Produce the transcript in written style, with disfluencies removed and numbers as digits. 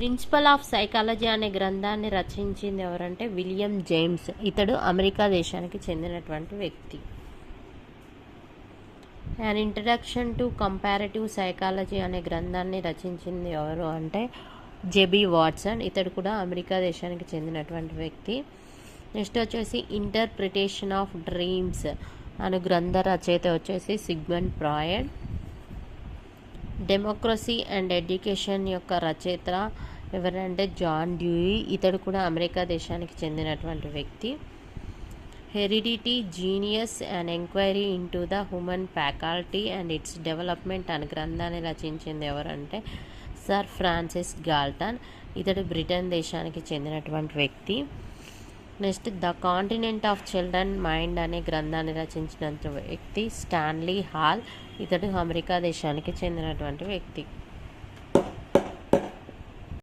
Principal of psychology అనే గ్రంథాన్ని రచించింది ఎవరంటే విలియం జేమ్స్. ఇతడు అమెరికా దేశానికి చెందినటువంటి వ్యక్తి. And introduction to comparative psychology అనే గ్రంథాన్ని రచించింది ఎవరు అంటే జెబీ వాట్సన్. ఇతడు కూడా అమెరికా దేశానికి చెందినటువంటి వ్యక్తి. నెక్స్ట్ వచ్చేసి ఇంటర్ప్రిటేషన్ ఆఫ్ డ్రీమ్స్ అను గ్రంథ రచయిత వచ్చేసి Sigmund Freud. Democracy and education యొక్క రచయిత ఎవరంటే జాన్ డ్యూయి. ఇతడు కూడా అమెరికా దేశానికి చెందినటువంటి వ్యక్తి. Heredity, genius and enquiry into the human faculty and its development అనే గ్రంథాన్ని రచించింది ఎవరంటే సర్ ఫ్రాన్సిస్ గాల్టన్. ఇతడు బ్రిటన్ దేశానికి చెందినటువంటి వ్యక్తి. Next the continent of children mind అనే గ్రంథాన్ని రచించిన వ్యక్తి స్టాన్లీ హాల్. ఇతడు అమెరికా దేశానికి చెందినటువంటి వ్యక్తి.